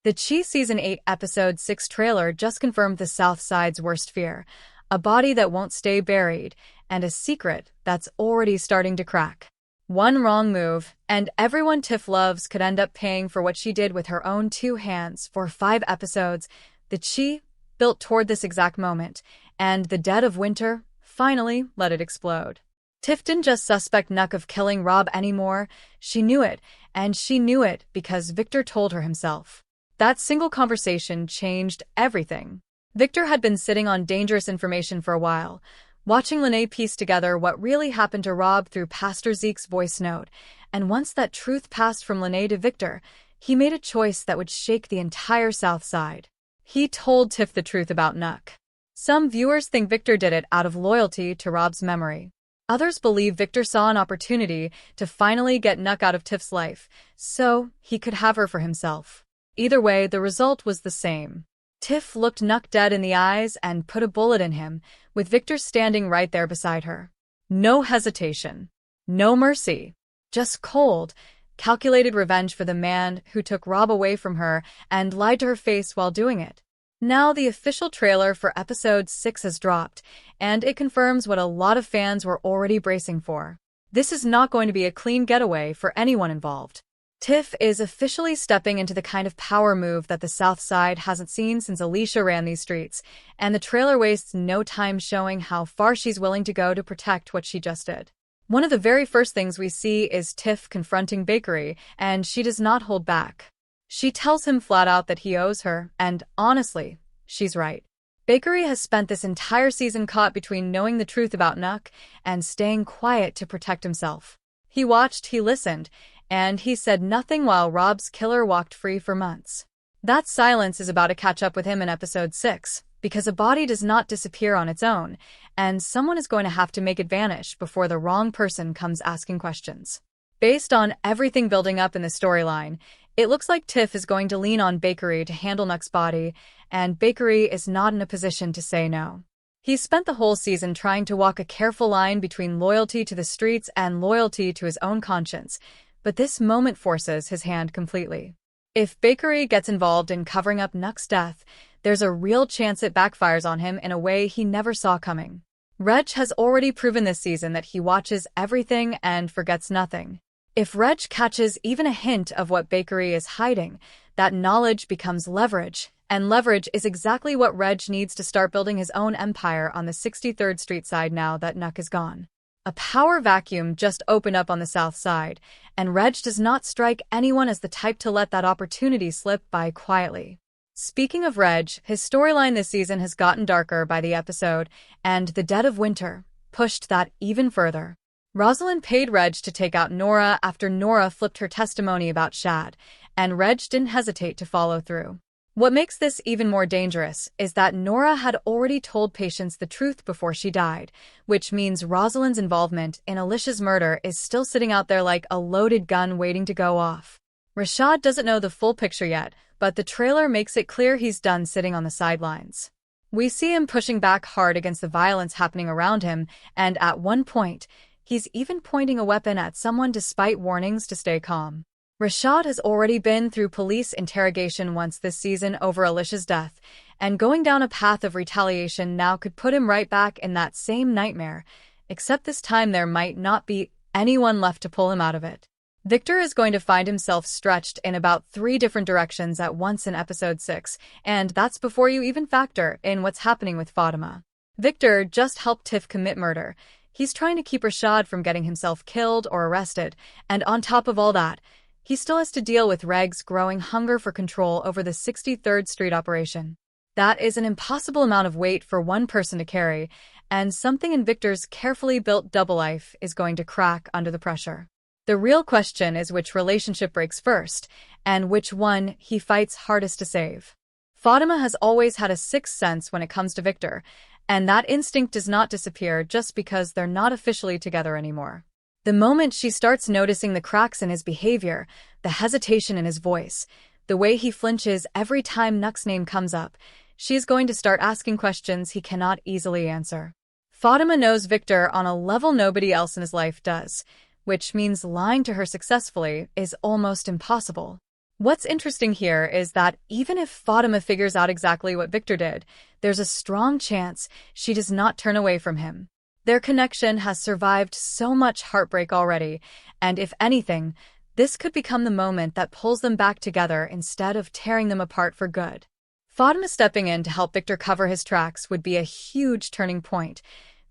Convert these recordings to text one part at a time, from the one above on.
The Chi Season 8 Episode 6 trailer just confirmed the South Side's worst fear, a body that won't stay buried, and a secret that's already starting to crack. One wrong move, and everyone Tiff loves could end up paying for what she did with her own two hands for 5 episodes. The Chi built toward this exact moment, and the dead of winter finally let it explode. Tiff didn't just suspect Nuck of killing Rob anymore, she knew it, and she knew it because Victor told her himself. That single conversation changed everything. Victor had been sitting on dangerous information for a while, watching Lene piece together what really happened to Rob through Pastor Zeke's voice note, and once that truth passed from Lene to Victor, he made a choice that would shake the entire South Side. He told Tiff the truth about Nuck. Some viewers think Victor did it out of loyalty to Rob's memory. Others believe Victor saw an opportunity to finally get Nuck out of Tiff's life, so he could have her for himself. Either way, the result was the same. Tiff looked Nuck dead in the eyes and put a bullet in him, with Victor standing right there beside her. No hesitation. No mercy. Just cold, calculated revenge for the man who took Rob away from her and lied to her face while doing it. Now the official trailer for Episode 6 has dropped, and it confirms what a lot of fans were already bracing for. This is not going to be a clean getaway for anyone involved. Tiff is officially stepping into the kind of power move that the South Side hasn't seen since Alicia ran these streets, and the trailer wastes no time showing how far she's willing to go to protect what she just did. One of the very first things we see is Tiff confronting Bakery, and she does not hold back. She tells him flat out that he owes her, and honestly, she's right. Bakery has spent this entire season caught between knowing the truth about Nuck and staying quiet to protect himself. He watched, he listened, and he said nothing while Rob's killer walked free for months. That silence is about to catch up with him in Episode 6, because a body does not disappear on its own, and someone is going to have to make it vanish before the wrong person comes asking questions. Based on everything building up in the storyline, it looks like Tiff is going to lean on Bakery to handle Nuck's body, and Bakery is not in a position to say no. He's spent the whole season trying to walk a careful line between loyalty to the streets and loyalty to his own conscience, but this moment forces his hand completely. If Bakery gets involved in covering up Nuck's death, there's a real chance it backfires on him in a way he never saw coming. Reg has already proven this season that he watches everything and forgets nothing. If Reg catches even a hint of what Bakery is hiding, that knowledge becomes leverage, and leverage is exactly what Reg needs to start building his own empire on the 63rd Street side now that Nuck is gone. A power vacuum just opened up on the South Side, and Reg does not strike anyone as the type to let that opportunity slip by quietly. Speaking of Reg, his storyline this season has gotten darker by the episode, and the dead of winter pushed that even further. Rosalind paid Reg to take out Nora after Nora flipped her testimony about Shad, and Reg didn't hesitate to follow through. What makes this even more dangerous is that Nora had already told Patience the truth before she died, which means Rosalind's involvement in Alicia's murder is still sitting out there like a loaded gun waiting to go off. Rashad doesn't know the full picture yet, but the trailer makes it clear he's done sitting on the sidelines. We see him pushing back hard against the violence happening around him, and at one point, he's even pointing a weapon at someone despite warnings to stay calm. Rashad has already been through police interrogation once this season over Alicia's death, and going down a path of retaliation now could put him right back in that same nightmare, except this time there might not be anyone left to pull him out of it. Victor is going to find himself stretched in about 3 different directions at once in Episode 6, and that's before you even factor in what's happening with Fatima. Victor just helped Tiff commit murder. He's trying to keep Rashad from getting himself killed or arrested, and on top of all that, he still has to deal with Reg's growing hunger for control over the 63rd Street operation. That is an impossible amount of weight for one person to carry, and something in Victor's carefully built double life is going to crack under the pressure. The real question is which relationship breaks first, and which one he fights hardest to save. Fatima has always had a sixth sense when it comes to Victor, and that instinct does not disappear just because they're not officially together anymore. The moment she starts noticing the cracks in his behavior, the hesitation in his voice, the way he flinches every time Nuck's name comes up, she is going to start asking questions he cannot easily answer. Fatima knows Victor on a level nobody else in his life does, which means lying to her successfully is almost impossible. What's interesting here is that even if Fatima figures out exactly what Victor did, there's a strong chance she does not turn away from him. Their connection has survived so much heartbreak already, and if anything, this could become the moment that pulls them back together instead of tearing them apart for good. Fatima stepping in to help Victor cover his tracks would be a huge turning point,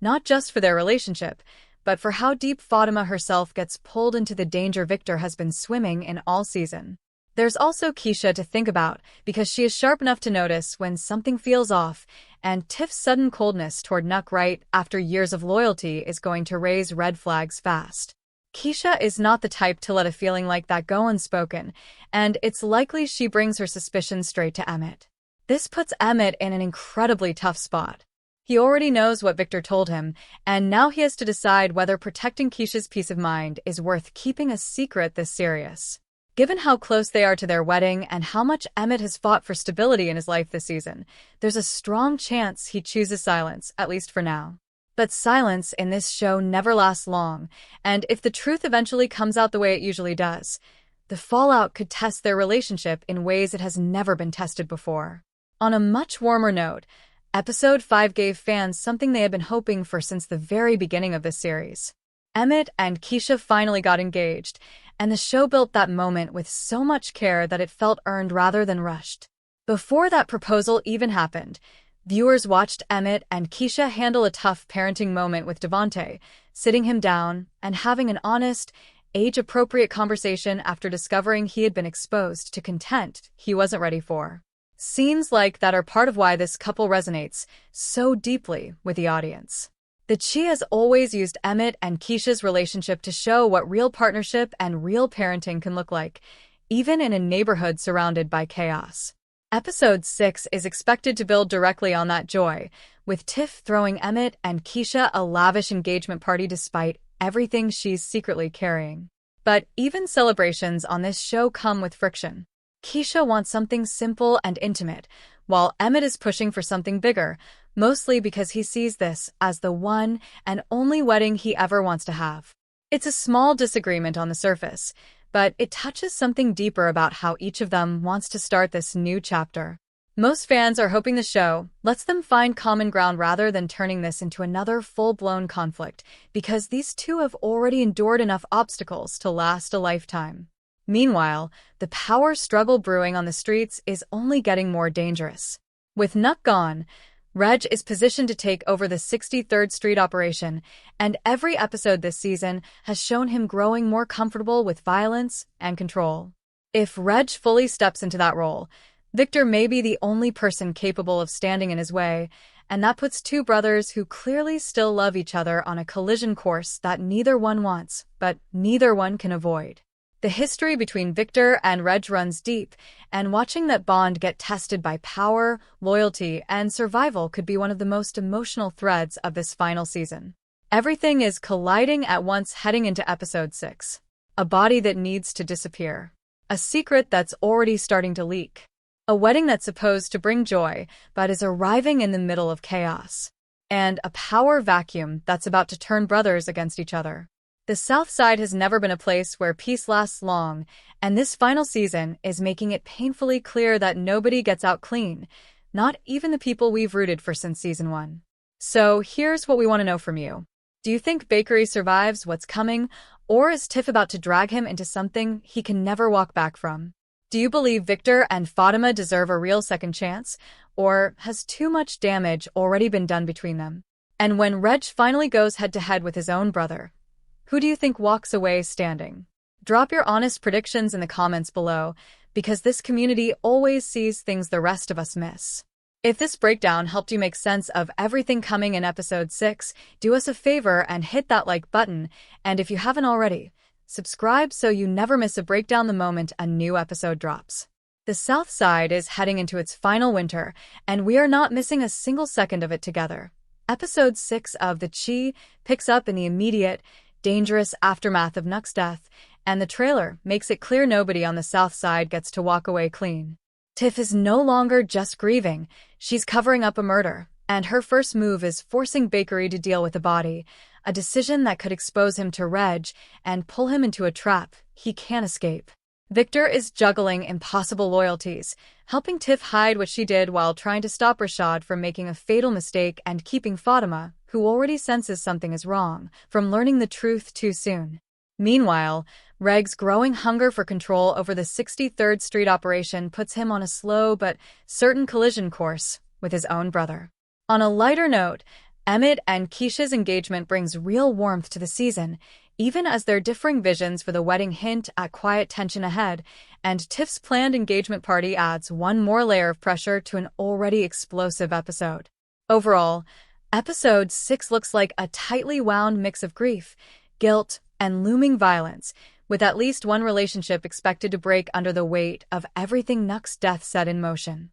not just for their relationship, but for how deep Fatima herself gets pulled into the danger Victor has been swimming in all season. There's also Keisha to think about, because she is sharp enough to notice when something feels off, and Tiff's sudden coldness toward Nuck right after years of loyalty is going to raise red flags fast. Keisha is not the type to let a feeling like that go unspoken, and it's likely she brings her suspicions straight to Emmett. This puts Emmett in an incredibly tough spot. He already knows what Victor told him, and now he has to decide whether protecting Keisha's peace of mind is worth keeping a secret this serious. Given how close they are to their wedding and how much Emmett has fought for stability in his life this season, there's a strong chance he chooses silence, at least for now. But silence in this show never lasts long, and if the truth eventually comes out the way it usually does, the fallout could test their relationship in ways it has never been tested before. On a much warmer note, Episode 5 gave fans something they had been hoping for since the very beginning of this series. Emmett and Keisha finally got engaged, and the show built that moment with so much care that it felt earned rather than rushed. Before that proposal even happened, viewers watched Emmett and Keisha handle a tough parenting moment with Devontae, sitting him down and having an honest, age-appropriate conversation after discovering he had been exposed to content he wasn't ready for. Scenes like that are part of why this couple resonates so deeply with the audience. The Chi has always used Emmett and Keisha's relationship to show what real partnership and real parenting can look like, even in a neighborhood surrounded by chaos. Episode 6 is expected to build directly on that joy, with Tiff throwing Emmett and Keisha a lavish engagement party despite everything she's secretly carrying. But even celebrations on this show come with friction. Keisha wants something simple and intimate, while Emmett is pushing for something bigger, mostly because he sees this as the one and only wedding he ever wants to have. It's a small disagreement on the surface, but it touches something deeper about how each of them wants to start this new chapter. Most fans are hoping the show lets them find common ground rather than turning this into another full-blown conflict, because these two have already endured enough obstacles to last a lifetime. Meanwhile, the power struggle brewing on the streets is only getting more dangerous. With Nuck gone, Reg is positioned to take over the 63rd Street operation, and every episode this season has shown him growing more comfortable with violence and control. If Reg fully steps into that role, Victor may be the only person capable of standing in his way, and that puts two brothers who clearly still love each other on a collision course that neither one wants, but neither one can avoid. The history between Victor and Reg runs deep, and watching that bond get tested by power, loyalty, and survival could be one of the most emotional threads of this final season. Everything is colliding at once heading into Episode 6. A body that needs to disappear. A secret that's already starting to leak. A wedding that's supposed to bring joy, but is arriving in the middle of chaos. And a power vacuum that's about to turn brothers against each other. The South Side has never been a place where peace lasts long, and this final season is making it painfully clear that nobody gets out clean, not even the people we've rooted for since Season 1. So here's what we want to know from you. Do you think Bakery survives what's coming, or is Tiff about to drag him into something he can never walk back from? Do you believe Victor and Fatima deserve a real second chance, or has too much damage already been done between them? And when Reg finally goes head-to-head with his own brother, who do you think walks away standing? Drop your honest predictions in the comments below, because this community always sees things the rest of us miss. If this breakdown helped you make sense of everything coming in Episode 6, do us a favor and hit that like button, and if you haven't already, subscribe so you never miss a breakdown the moment a new episode drops. The South Side is heading into its final winter, and we are not missing a single second of it together. Episode 6 of The Chi picks up in the immediate, dangerous aftermath of Nuck's death, and the trailer makes it clear nobody on the South Side gets to walk away clean. Tiff is no longer just grieving, she's covering up a murder, and her first move is forcing Bakery to deal with the body, a decision that could expose him to Reg and pull him into a trap he can't escape. Victor is juggling impossible loyalties, helping Tiff hide what she did while trying to stop Rashad from making a fatal mistake and keeping Fatima, who already senses something is wrong, from learning the truth too soon. Meanwhile, Reg's growing hunger for control over the 63rd Street operation puts him on a slow but certain collision course with his own brother. On a lighter note, Emmett and Keisha's engagement brings real warmth to the season, even as their differing visions for the wedding hint at quiet tension ahead, and Tiff's planned engagement party adds one more layer of pressure to an already explosive episode. Overall, Episode 6 looks like a tightly wound mix of grief, guilt, and looming violence, with at least one relationship expected to break under the weight of everything Nuck's death set in motion.